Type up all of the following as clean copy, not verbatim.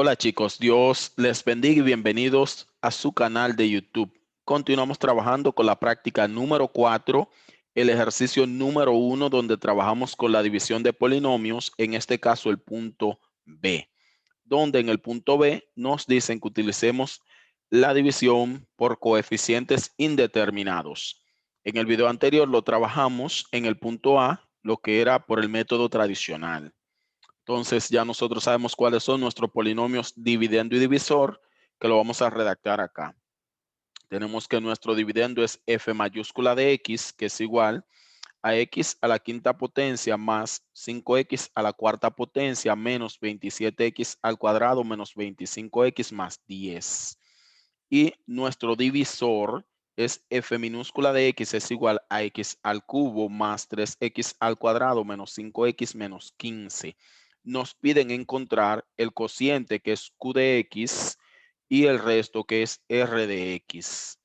Hola chicos, Dios les bendiga y bienvenidos a su canal de YouTube. Continuamos trabajando con la práctica número 4, el ejercicio número 1, donde trabajamos con la división de polinomios, en este caso el punto B, donde en el punto B nos dicen que utilicemos la división por coeficientes indeterminados. En el video anterior lo trabajamos en el punto A, lo que era por el método tradicional. Entonces ya nosotros sabemos cuáles son nuestros polinomios dividendo y divisor, que lo vamos a redactar acá. Tenemos que nuestro dividendo es f mayúscula de x, que es igual a x a la quinta potencia más 5x a la cuarta potencia menos 27x al cuadrado menos 25x más 10. Y nuestro divisor es f minúscula de x es igual a x al cubo más 3x al cuadrado menos 5x menos 15. Nos piden encontrar el cociente, que es q de x, y el resto, que es r de x.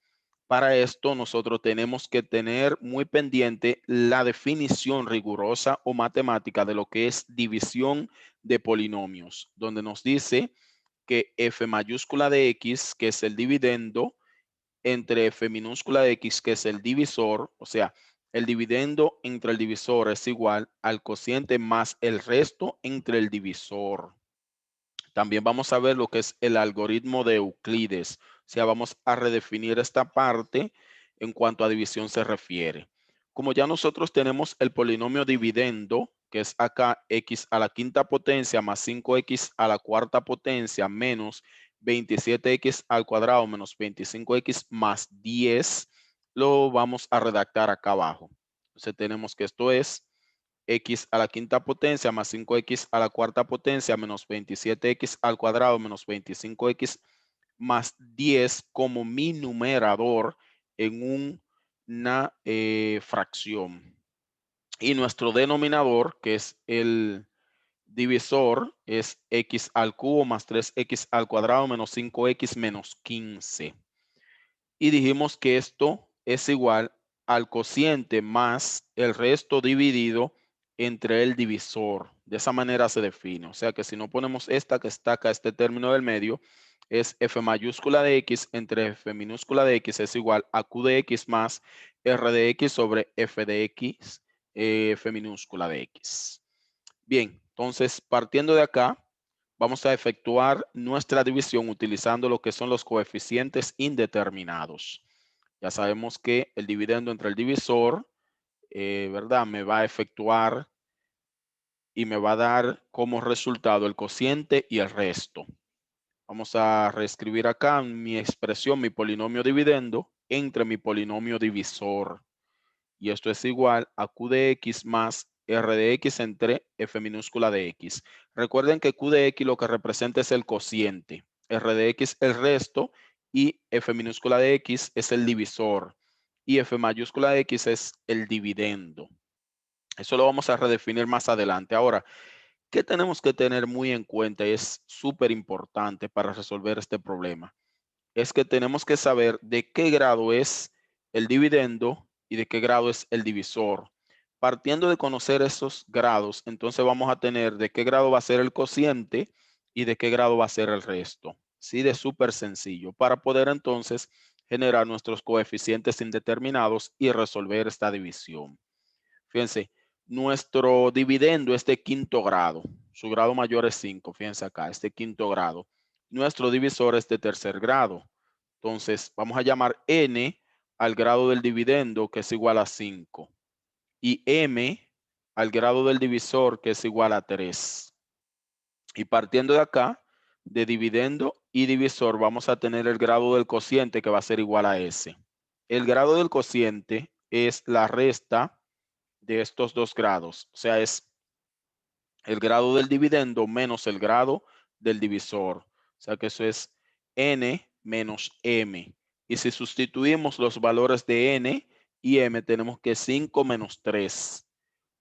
Para esto nosotros tenemos que tener muy pendiente la definición rigurosa o matemática de lo que es división de polinomios, donde nos dice que f mayúscula de x, que es el dividendo, entre f minúscula de x, que es el divisor, o sea, el dividendo entre el divisor es igual al cociente más el resto entre el divisor. También vamos a ver lo que es el algoritmo de Euclides. O sea, vamos a redefinir esta parte en cuanto a división se refiere. Como ya nosotros tenemos el polinomio dividendo, que es acá x a la quinta potencia más 5x a la cuarta potencia menos 27x al cuadrado menos 25x más 10, lo vamos a redactar acá abajo. Entonces tenemos que esto es x a la quinta potencia más 5x a la cuarta potencia menos 27x al cuadrado menos 25x más 10 como mi numerador en una fracción. Y nuestro denominador, que es el divisor, es x al cubo más 3x al cuadrado menos 5x menos 15. Y dijimos que esto es igual al cociente más el resto dividido entre el divisor. De esa manera se define. O sea que si no ponemos esta que está acá, este término del medio, es f mayúscula de x entre f minúscula de x es igual a q de x más r de x sobre f de x, f minúscula de x. Bien, entonces partiendo de acá, vamos a efectuar nuestra división utilizando lo que son los coeficientes indeterminados. Ya sabemos que el dividendo entre el divisor, ¿verdad? Me va a efectuar y me va a dar como resultado el cociente y el resto. Vamos a reescribir acá mi expresión, mi polinomio dividendo entre mi polinomio divisor. Y esto es igual a q de x más r de x entre f minúscula de x. Recuerden que q de x lo que representa es el cociente, r de x el resto y f minúscula de x es el divisor y f mayúscula de x es el dividendo. Eso lo vamos a redefinir más adelante. Ahora, ¿qué tenemos que tener muy en cuenta? Es súper importante para resolver este problema. Es que tenemos que saber de qué grado es el dividendo y de qué grado es el divisor. Partiendo de conocer esos grados, entonces vamos a tener de qué grado va a ser el cociente y de qué grado va a ser el resto. Sí, de súper sencillo, para poder entonces generar nuestros coeficientes indeterminados y resolver esta división. Fíjense, nuestro dividendo es de quinto grado. Su grado mayor es 5. Fíjense acá, este quinto grado. Nuestro divisor es de tercer grado. Entonces, vamos a llamar n al grado del dividendo, que es igual a 5. Y m al grado del divisor, que es igual a 3. Y partiendo de acá, de dividendo y divisor, vamos a tener el grado del cociente, que va a ser igual a s. El grado del cociente es la resta de estos dos grados. O sea, es el grado del dividendo menos el grado del divisor. O sea que eso es n menos m. Y si sustituimos los valores de n y m, tenemos que 5 menos 3.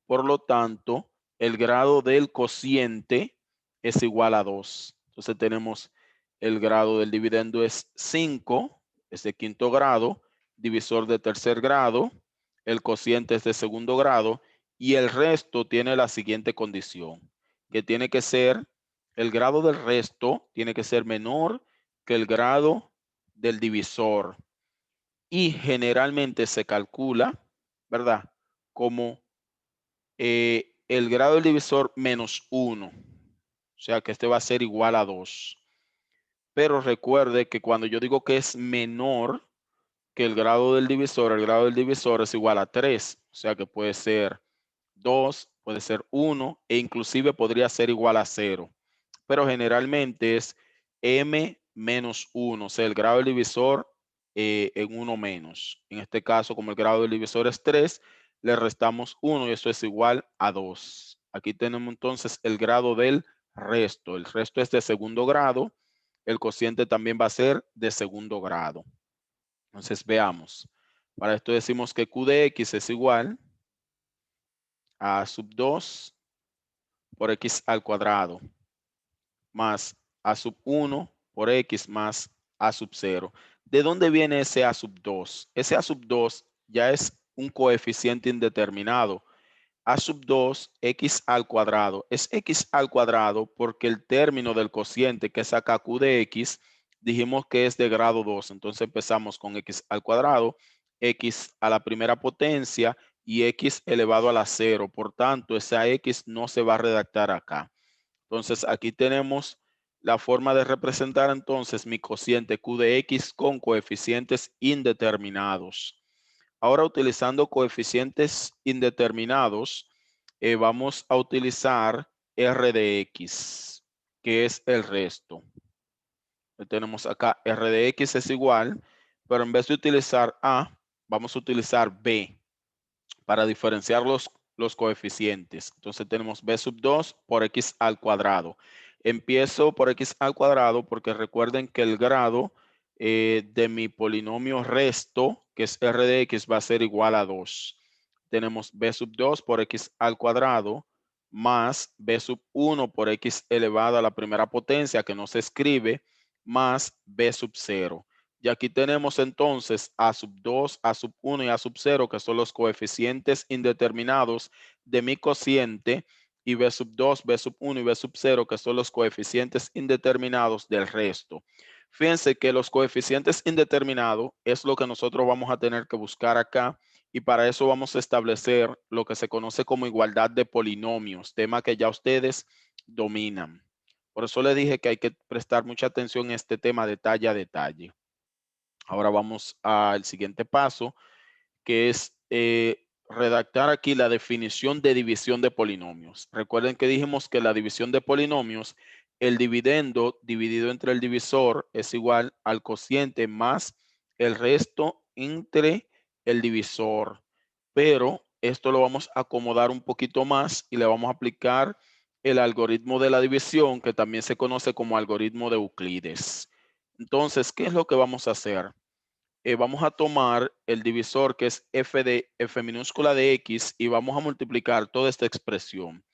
Por lo tanto, el grado del cociente es igual a 2. Entonces tenemos el grado del dividendo es 5, es de quinto grado, divisor de tercer grado, el cociente es de segundo grado y el resto tiene la siguiente condición, que tiene que ser el grado del resto tiene que ser menor que el grado del divisor. Y generalmente se calcula, ¿verdad? Como el grado del divisor menos 1. O sea que este va a ser igual a 2. Pero recuerde que cuando yo digo que es menor que el grado del divisor es igual a 3. O sea que puede ser 2, puede ser 1 e inclusive podría ser igual a 0. Pero generalmente es m menos 1, o sea, el grado del divisor en 1 menos. En este caso, como el grado del divisor es 3, le restamos 1 y eso es igual a 2. Aquí tenemos entonces el grado del resto. El resto es de segundo grado. El cociente también va a ser de segundo grado. Entonces veamos. Para esto decimos que Q de X es igual a sub 2 por X al cuadrado más A sub 1 por X más A sub 0. ¿De dónde viene ese A sub 2? Ese A sub 2 ya es un coeficiente indeterminado. A sub 2, X al cuadrado. Es X al cuadrado porque el término del cociente, que es acá Q de X, dijimos que es de grado 2. Entonces empezamos con X al cuadrado, X a la primera potencia y X elevado a la 0. Por tanto, esa X no se va a redactar acá. Entonces aquí tenemos la forma de representar entonces mi cociente Q de X con coeficientes indeterminados. Ahora utilizando coeficientes indeterminados, vamos a utilizar R de X, que es el resto. Tenemos acá R de X es igual, pero en vez de utilizar A, vamos a utilizar B para diferenciar los coeficientes. Entonces tenemos b sub 2 por x al cuadrado. Empiezo por x al cuadrado porque recuerden que el grado de mi polinomio resto, que es r de x, va a ser igual a 2. Tenemos b sub 2 por x al cuadrado más b sub 1 por x elevado a la primera potencia, que no se escribe, más b sub 0. Y aquí tenemos entonces A sub 2, A sub 1 y A sub 0, que son los coeficientes indeterminados de mi cociente, y B sub 2, B sub 1 y B sub 0, que son los coeficientes indeterminados del resto. Fíjense que los coeficientes indeterminados es lo que nosotros vamos a tener que buscar acá, y para eso vamos a establecer lo que se conoce como igualdad de polinomios, tema que ya ustedes dominan. Por eso les dije que hay que prestar mucha atención a este tema detalle a detalle. Ahora vamos al siguiente paso, que es redactar aquí la definición de división de polinomios. Recuerden que dijimos que la división de polinomios, el dividendo dividido entre el divisor es igual al cociente más el resto entre el divisor. Pero esto lo vamos a acomodar un poquito más y le vamos a aplicar el algoritmo de la división, que también se conoce como algoritmo de Euclides. Entonces, ¿qué es lo que vamos a hacer? Vamos a tomar el divisor que es f de f minúscula de x y vamos a multiplicar toda esta expresión,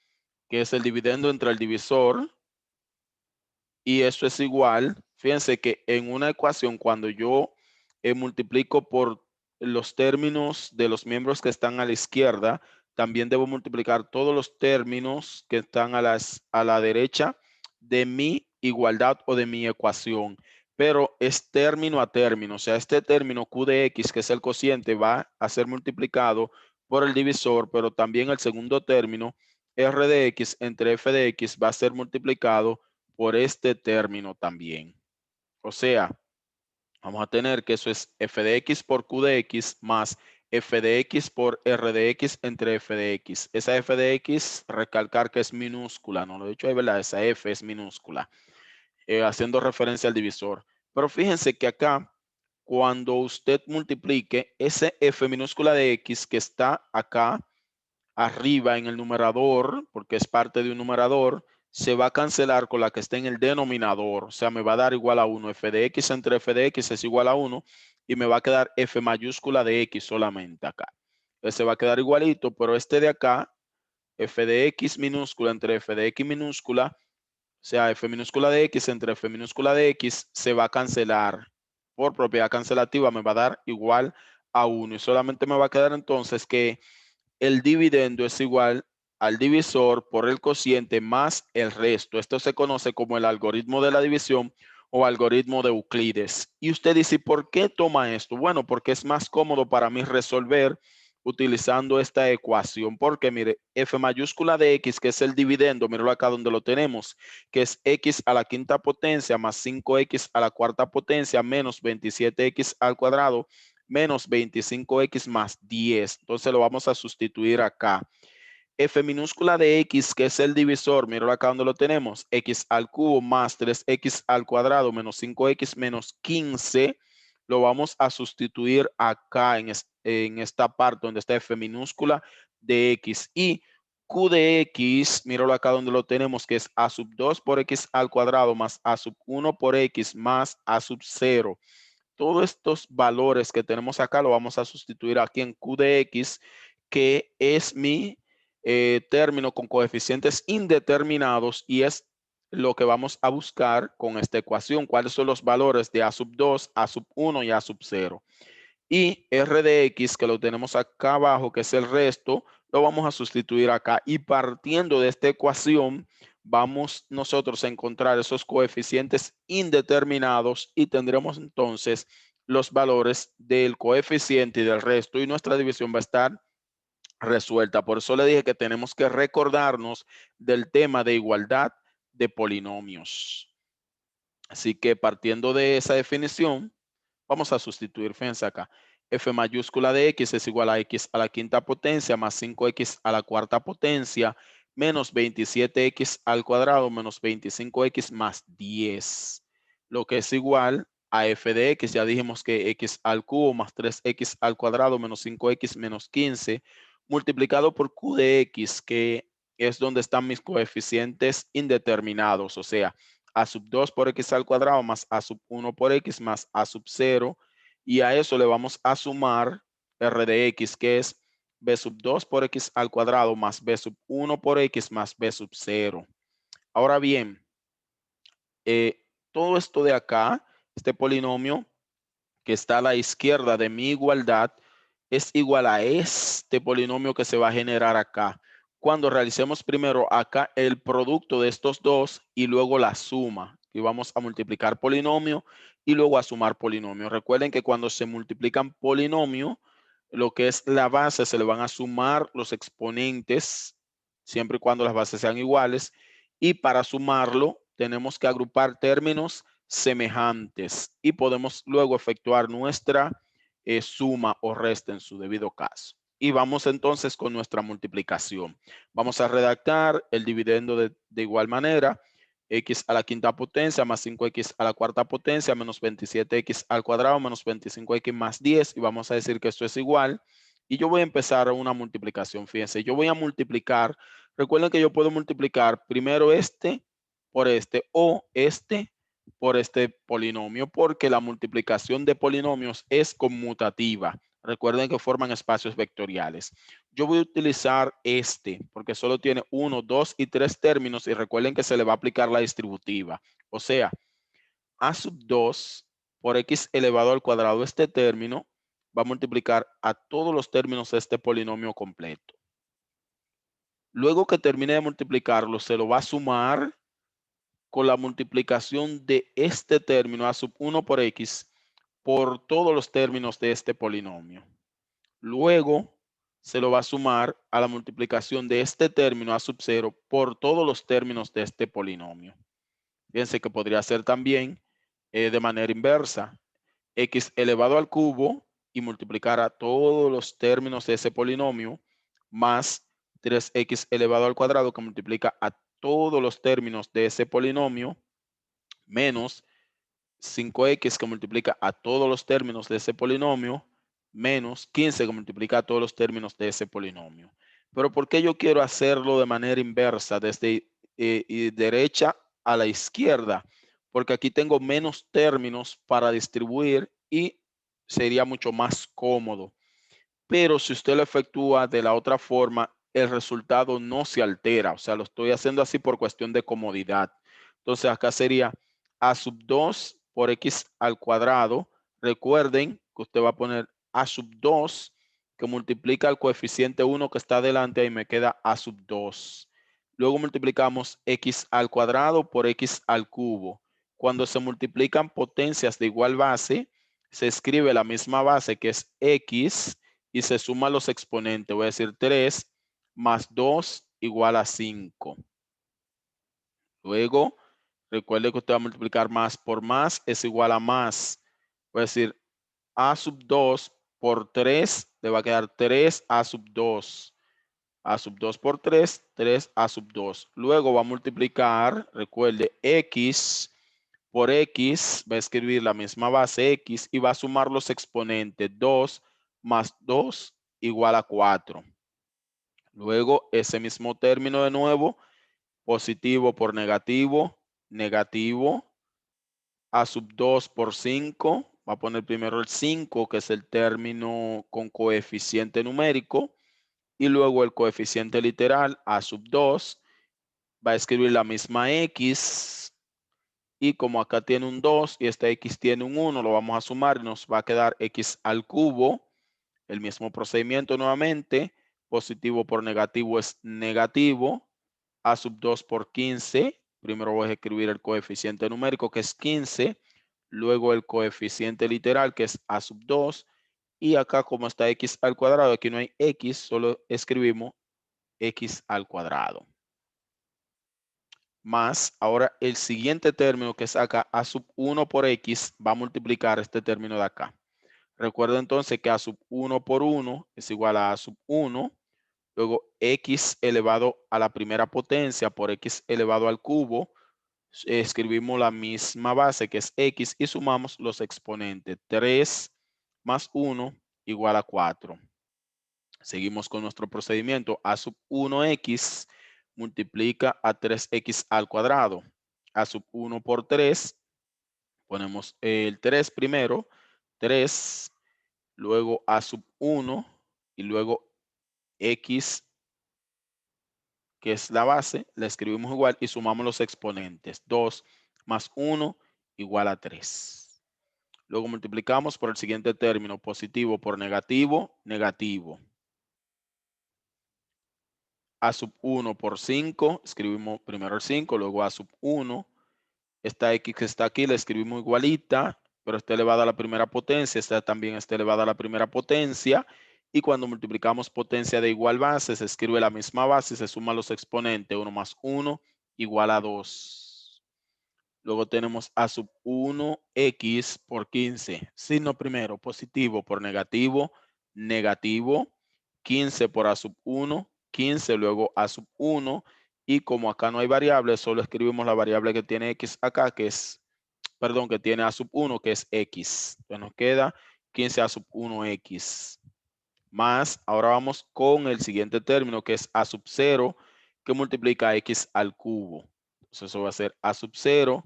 que es el dividendo entre el divisor, y eso es igual. Fíjense que en una ecuación, cuando yo multiplico por los términos de los miembros que están a la izquierda, también debo multiplicar todos los términos que están a la derecha de mi igualdad o de mi ecuación. Pero es término a término, o sea, este término Q de X, que es el cociente, va a ser multiplicado por el divisor, pero también el segundo término, R de X entre F de X, va a ser multiplicado por este término también. O sea, vamos a tener que eso es f de x por q de x más f de x por r de x entre f de x. Esa f de x, recalcar que es minúscula, no lo he dicho ahí, ¿verdad? Esa f es minúscula, haciendo referencia al divisor. Pero fíjense que acá, cuando usted multiplique ese f minúscula de x que está acá arriba en el numerador, porque es parte de un numerador, se va a cancelar con la que está en el denominador. O sea, me va a dar igual a 1. F de x entre f de x es igual a 1 y me va a quedar f mayúscula de x solamente acá. Ese va a quedar igualito, pero este de acá, f de x minúscula entre f de x minúscula, o sea, f minúscula de x entre f minúscula de x, se va a cancelar. Por propiedad cancelativa me va a dar igual a 1 y solamente me va a quedar entonces que el dividendo es igual al divisor por el cociente más el resto. Esto se conoce como el algoritmo de la división o algoritmo de Euclides. Y usted dice, ¿por qué toma esto? Bueno, porque es más cómodo para mí resolver utilizando esta ecuación, porque mire, f mayúscula de x, que es el dividendo, míralo acá donde lo tenemos, que es x a la quinta potencia más 5x a la cuarta potencia menos 27x al cuadrado menos 25x más 10. Entonces lo vamos a sustituir acá. F minúscula de x, que es el divisor, míralo acá donde lo tenemos, x al cubo más 3x al cuadrado menos 5x menos 15, lo vamos a sustituir acá en esta parte donde está f minúscula de x. Y q de x, míralo acá donde lo tenemos, que es a sub 2 por x al cuadrado más a sub 1 por x más a sub 0. Todos estos valores que tenemos acá lo vamos a sustituir aquí en q de x, que es mi término con coeficientes indeterminados y es lo que vamos a buscar con esta ecuación. ¿Cuáles son los valores de a sub 2, a sub 1 y a sub 0? Y r de x, que lo tenemos acá abajo, que es el resto, lo vamos a sustituir acá. Y partiendo de esta ecuación, vamos nosotros a encontrar esos coeficientes indeterminados y tendremos entonces los valores del coeficiente y del resto. Y nuestra división va a estar resuelta. Por eso le dije que tenemos que recordarnos del tema de igualdad de polinomios. Así que partiendo de esa definición, vamos a sustituir, fíjense acá, f mayúscula de x es igual a x a la quinta potencia más 5x a la cuarta potencia menos 27x al cuadrado menos 25x más 10, lo que es igual a f de x. Ya dijimos que x al cubo más 3x al cuadrado menos 5x menos 15 multiplicado por q de x, que es donde están mis coeficientes indeterminados, o sea, a sub 2 por x al cuadrado más a sub 1 por x más a sub 0. Y a eso le vamos a sumar r de x, que es b sub 2 por x al cuadrado más b sub 1 por x más b sub 0. Ahora bien, todo esto de acá, este polinomio que está a la izquierda de mi igualdad, es igual a este polinomio que se va a generar acá. Cuando realicemos primero acá el producto de estos dos y luego la suma. Y vamos a multiplicar polinomio y luego a sumar polinomio. Recuerden que cuando se multiplican polinomio, lo que es la base se le van a sumar los exponentes siempre y cuando las bases sean iguales. Y para sumarlo tenemos que agrupar términos semejantes y podemos luego efectuar nuestra suma o resta en su debido caso. Y vamos entonces con nuestra multiplicación. Vamos a redactar el dividendo de igual manera. X a la quinta potencia más 5x a la cuarta potencia menos 27x al cuadrado menos 25x más 10. Y vamos a decir que esto es igual. Y yo voy a empezar una multiplicación. Fíjense, yo voy a multiplicar. Recuerden que yo puedo multiplicar primero este por este o este por este polinomio, porque la multiplicación de polinomios es conmutativa. Recuerden que forman espacios vectoriales. Yo voy a utilizar este porque solo tiene 1, 2 y 3 términos y recuerden que se le va a aplicar la distributiva. O sea, a sub 2 por x elevado al cuadrado, este término va a multiplicar a todos los términos de este polinomio completo. Luego que termine de multiplicarlo, se lo va a sumar con la multiplicación de este término a sub 1 por x por todos los términos de este polinomio. Luego se lo va a sumar a la multiplicación de este término a sub 0 por todos los términos de este polinomio. Fíjense que podría ser también de manera inversa. X elevado al cubo y multiplicar a todos los términos de ese polinomio más 3x elevado al cuadrado que multiplica a todos los términos de ese polinomio menos 5x que multiplica a todos los términos de ese polinomio menos 15 que multiplica a todos los términos de ese polinomio. Pero ¿por qué yo quiero hacerlo de manera inversa desde derecha a la izquierda? Porque aquí tengo menos términos para distribuir y sería mucho más cómodo. Pero si usted lo efectúa de la otra forma, el resultado no se altera. O sea, lo estoy haciendo así por cuestión de comodidad. Entonces acá sería a sub 2 por x al cuadrado. Recuerden que usted va a poner a sub 2 que multiplica el coeficiente 1 que está adelante y me queda a sub 2. Luego multiplicamos x al cuadrado por x al cubo. Cuando se multiplican potencias de igual base, se escribe la misma base que es x y se suman los exponentes. Voy a decir 3 más 2 igual a 5. Luego, recuerde que usted va a multiplicar más por más es igual a más. Voy a decir a sub 2 por 3 le va a quedar 3a sub 2. A sub 2 por 3, 3a sub 2. Luego va a multiplicar, recuerde, x por x, va a escribir la misma base x y va a sumar los exponentes 2 más 2 igual a 4. Luego ese mismo término de nuevo, positivo por negativo, negativo, a sub 2 por 5, va a poner primero el 5, que es el término con coeficiente numérico, y luego el coeficiente literal a sub 2, va a escribir la misma x, y como acá tiene un 2 y esta x tiene un 1, lo vamos a sumar y nos va a quedar x al cubo. El mismo procedimiento nuevamente, positivo por negativo es negativo, a sub 2 por 15, primero voy a escribir el coeficiente numérico que es 15, luego el coeficiente literal que es a sub 2, y acá como está x al cuadrado, aquí no hay x, solo escribimos x al cuadrado. Más, ahora el siguiente término que es acá, a sub 1 por x, va a multiplicar este término de acá. Recuerda entonces que a sub 1 por 1 es igual a sub 1, luego x elevado a la primera potencia por x elevado al cubo, escribimos la misma base que es x y sumamos los exponentes. 3 más 1 igual a 4. Seguimos con nuestro procedimiento. A sub 1x multiplica a 3x al cuadrado. A sub 1 por 3, ponemos el 3 primero, 3, luego a sub 1 y luego x, que es la base, la escribimos igual y sumamos los exponentes. 2 más 1 igual a 3. Luego multiplicamos por el siguiente término, positivo por negativo, negativo. A sub 1 por 5, escribimos primero el 5, luego a sub 1. Esta x que está aquí la escribimos igualita, pero está elevada a la primera potencia, esta también está elevada a la primera potencia. Y cuando multiplicamos potencia de igual base, se escribe la misma base y se suman los exponentes. 1 más 1 igual a 2. Luego tenemos a sub 1x por 15. Signo primero, positivo por negativo, negativo. 15 por a sub 1, 15 luego a sub 1. Y como acá no hay variable, solo escribimos la variable que tiene x acá, que es, perdón, que tiene a sub 1, que es x. Entonces nos queda 15 a sub 1x. Más, ahora vamos con el siguiente término, que es a sub 0, que multiplica x al cubo. Entonces eso va a ser a sub 0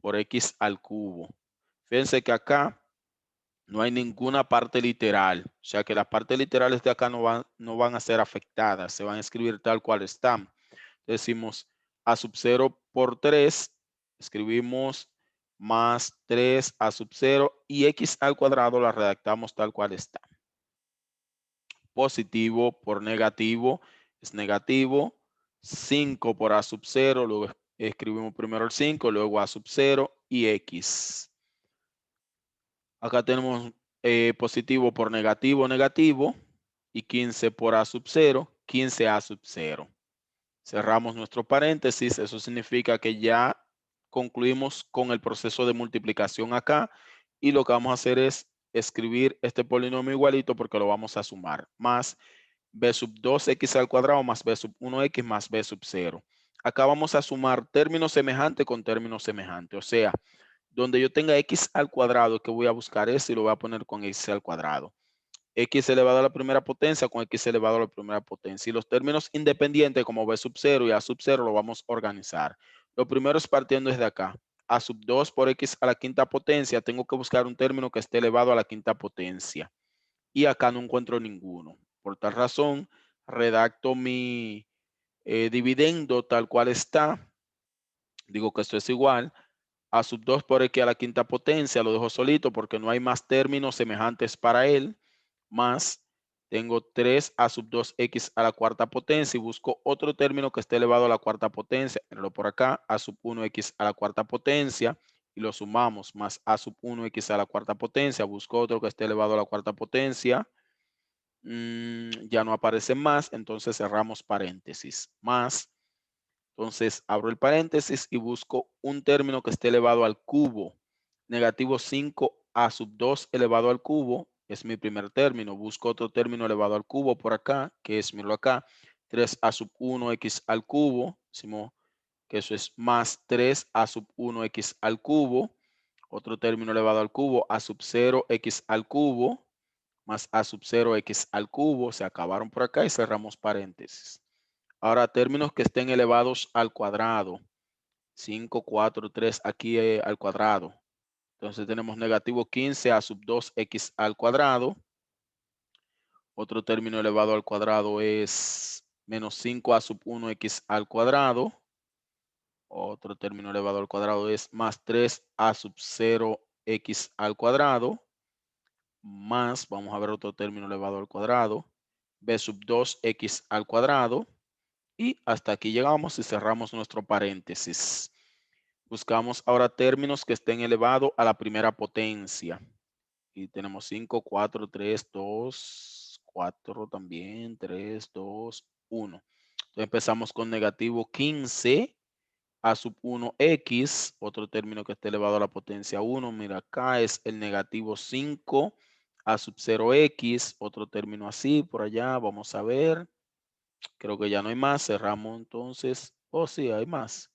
por x al cubo. Fíjense que acá no hay ninguna parte literal. O sea que las partes literales de acá no van a ser afectadas. Se van a escribir tal cual están. Decimos a sub 0 por 3. Escribimos más 3 a sub 0 y x al cuadrado la redactamos tal cual está. Positivo por negativo es negativo. 5 por a sub 0, luego escribimos primero el 5, luego a sub 0 y x. Acá tenemos positivo por negativo, negativo, y 15 por a sub 0, 15 a sub 0. Cerramos nuestro paréntesis, eso significa que ya concluimos con el proceso de multiplicación acá, y lo que vamos a hacer es escribir este polinomio igualito porque lo vamos a sumar, más b sub 2x al cuadrado más b sub 1x más b sub 0. Acá vamos a sumar términos semejantes con términos semejantes, o sea, donde yo tenga x al cuadrado, que voy a buscar ese y lo voy a poner con x al cuadrado. X elevado a la primera potencia con x elevado a la primera potencia. Y los términos independientes como b sub 0 y a sub 0 lo vamos a organizar. Lo primero es partiendo desde acá. A sub 2 por x a la quinta potencia, tengo que buscar un término que esté elevado a la quinta potencia. Y acá no encuentro ninguno. Por tal razón, redacto mi dividendo tal cual está. Digo que esto es igual a sub 2 por x a la quinta potencia. Lo dejo solito porque no hay más términos semejantes para él. Más tengo 3 a sub 2x a la cuarta potencia y busco otro término que esté elevado a la cuarta potencia. Pero por acá, a sub 1x a la cuarta potencia y lo sumamos más a sub 1x a la cuarta potencia. Busco otro que esté elevado a la cuarta potencia. Ya no aparece más, entonces cerramos paréntesis. Más, entonces abro el paréntesis y busco un término que esté elevado al cubo. Negativo 5a sub 2 elevado al cubo es mi primer término. Busco otro término elevado al cubo por acá, que es, míralo acá, 3a sub 1x al cubo. Decimos que eso es más 3a sub 1x al cubo. Otro término elevado al cubo, a sub 0x al cubo, más a sub 0x al cubo. Se acabaron por acá y cerramos paréntesis. Ahora, términos que estén elevados al cuadrado. 5, 4, 3 aquí al cuadrado. Entonces tenemos negativo 15a sub 2x al cuadrado. Otro término elevado al cuadrado es menos 5a sub 1x al cuadrado. Otro término elevado al cuadrado es más 3a sub 0x al cuadrado. Más, vamos a ver otro término elevado al cuadrado, b sub 2x al cuadrado. Y hasta aquí llegamos y cerramos nuestro paréntesis. Buscamos ahora términos que estén elevados a la primera potencia. Y tenemos 5, 4, 3, 2, 4 también, 3, 2, 1. Entonces empezamos con negativo 15 a sub 1x, otro término que esté elevado a la potencia 1. Mira, acá es el negativo 5 a sub 0x, otro término así, por allá, vamos a ver. Creo que ya no hay más, cerramos entonces. Oh, sí, hay más.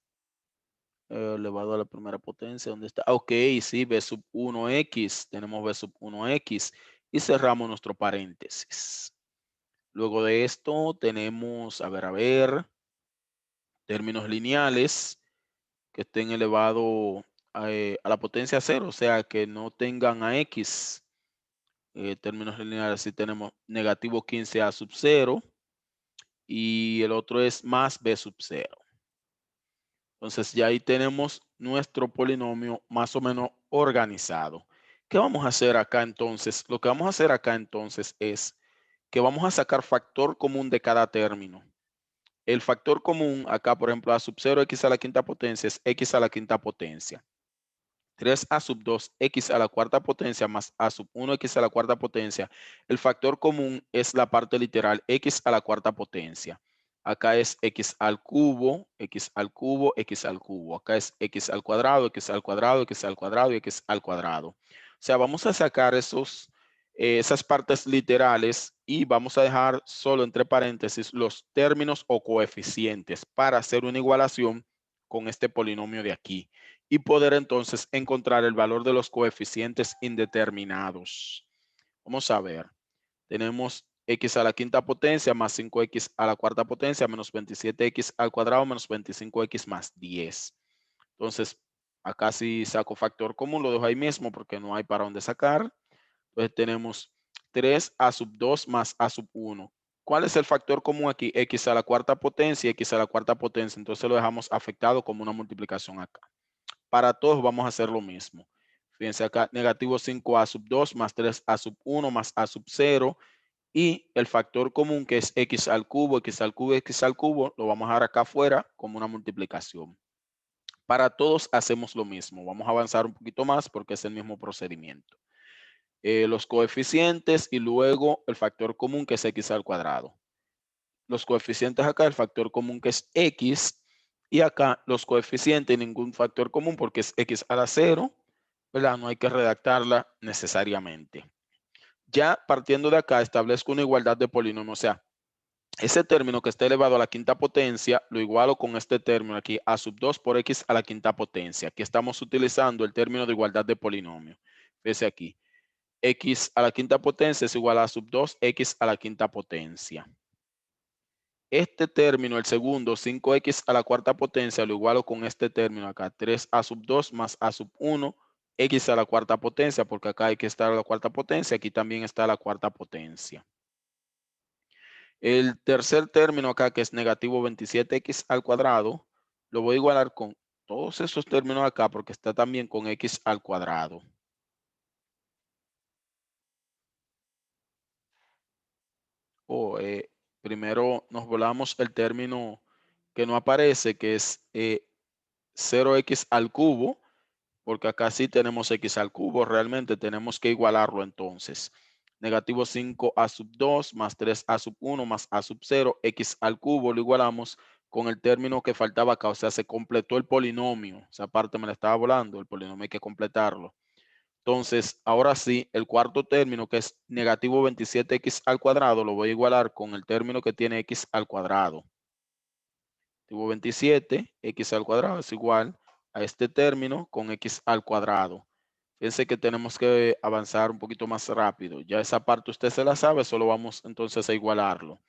Elevado a la primera potencia, ¿dónde está? Ok, sí, b sub 1x, tenemos b sub 1x y cerramos nuestro paréntesis. Luego de esto tenemos, a ver, términos lineales que estén elevados a la potencia 0, o sea, que no tengan a x. Términos lineales, sí tenemos negativo 15a sub 0 y el otro es más b sub 0. Entonces ya ahí tenemos nuestro polinomio más o menos organizado. ¿Qué vamos a hacer acá entonces? Lo que vamos a hacer acá entonces es que vamos a sacar factor común de cada término. El factor común acá, por ejemplo, a sub 0 x a la quinta potencia es x a la quinta potencia. 3a sub 2 x a la cuarta potencia más a sub 1 x a la cuarta potencia. El factor común es la parte literal x a la cuarta potencia. Acá es x al cubo, x al cubo, x al cubo. Acá es x al cuadrado, x al cuadrado, x al cuadrado y x al cuadrado. O sea, vamos a sacar esas partes literales y vamos a dejar solo entre paréntesis los términos o coeficientes para hacer una igualación con este polinomio de aquí y poder entonces encontrar el valor de los coeficientes indeterminados. Vamos a ver. Tenemos x a la quinta potencia más 5x a la cuarta potencia menos 27x al cuadrado menos 25x más 10. Entonces, acá sí saco factor común, lo dejo ahí mismo porque no hay para dónde sacar. Entonces tenemos 3a sub 2 más a sub 1. ¿Cuál es el factor común aquí? X a la cuarta potencia y x a la cuarta potencia. Entonces lo dejamos afectado como una multiplicación acá. Para todos vamos a hacer lo mismo. Fíjense acá, negativo 5a sub 2 más 3a sub 1 más a sub 0. Y el factor común que es x al cubo, x al cubo, x al cubo, lo vamos a dejar acá afuera como una multiplicación. Para todos hacemos lo mismo. Vamos a avanzar un poquito más porque es el mismo procedimiento. Los coeficientes y luego el factor común que es x al cuadrado. Los coeficientes acá, el factor común que es x, y acá los coeficientes, ningún factor común porque es x a la 0, ¿verdad? No hay que redactarla necesariamente. Ya partiendo de acá, establezco una igualdad de polinomios, o sea, ese término que está elevado a la quinta potencia, lo igualo con este término aquí, a sub 2 por x a la quinta potencia. Aquí estamos utilizando el término de igualdad de polinomio. Fíjese aquí, x a la quinta potencia es igual a sub 2, x a la quinta potencia. Este término, el segundo, 5x a la cuarta potencia, lo igualo con este término acá, 3a sub 2 más a sub 1, x a la cuarta potencia, porque acá hay que estar a la cuarta potencia, aquí también está la cuarta potencia. El tercer término acá, que es negativo 27x al cuadrado, lo voy a igualar con todos esos términos acá, porque está también con x al cuadrado. Primero nos volamos el término que no aparece, que es 0x al cubo, porque acá sí tenemos x al cubo, realmente tenemos que igualarlo entonces. Negativo 5a sub 2 más 3a sub 1 más a sub 0, x al cubo, lo igualamos con el término que faltaba acá, o sea, se completó el polinomio. Esa parte me la estaba volando, el polinomio hay que completarlo. Entonces, ahora sí, el cuarto término, que es negativo 27x al cuadrado, lo voy a igualar con el término que tiene x al cuadrado. Negativo 27, x al cuadrado es igual a este término con x al cuadrado. Fíjense que tenemos que avanzar un poquito más rápido. Ya esa parte usted se la sabe, solo vamos entonces a igualarlo.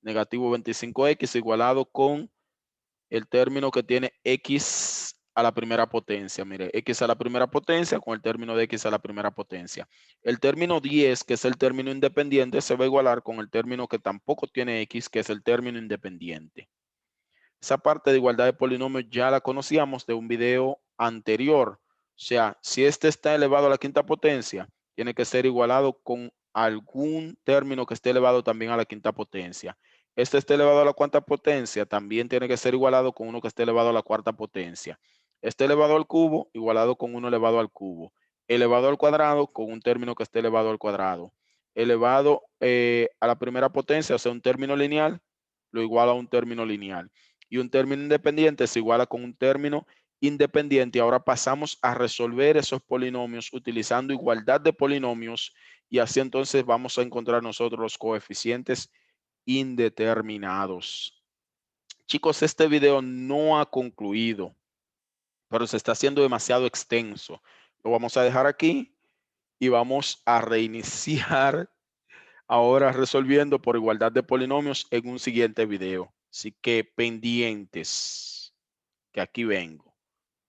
Negativo 25x igualado con el término que tiene x a la primera potencia. Mire, x a la primera potencia con el término de x a la primera potencia. El término 10, que es el término independiente, se va a igualar con el término que tampoco tiene x, que es el término independiente. Esa parte de igualdad de polinomios ya la conocíamos de un video anterior. O sea, si este está elevado a la quinta potencia, tiene que ser igualado con algún término que esté elevado también a la quinta potencia. Este está elevado a la cuarta potencia, también tiene que ser igualado con uno que esté elevado a la cuarta potencia. Este elevado al cubo, igualado con uno elevado al cubo. Elevado al cuadrado, con un término que esté elevado al cuadrado. Elevado a la primera potencia, o sea, un término lineal, lo iguala a un término lineal. Y un término independiente se iguala con un término independiente. Y ahora pasamos a resolver esos polinomios utilizando igualdad de polinomios, y así entonces vamos a encontrar nosotros los coeficientes indeterminados. Chicos, este video no ha concluido, pero se está haciendo demasiado extenso. Lo vamos a dejar aquí y vamos a reiniciar ahora resolviendo por igualdad de polinomios en un siguiente video. Así que pendientes, que aquí vengo.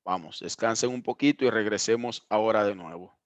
Vamos, descansen un poquito y regresemos ahora de nuevo.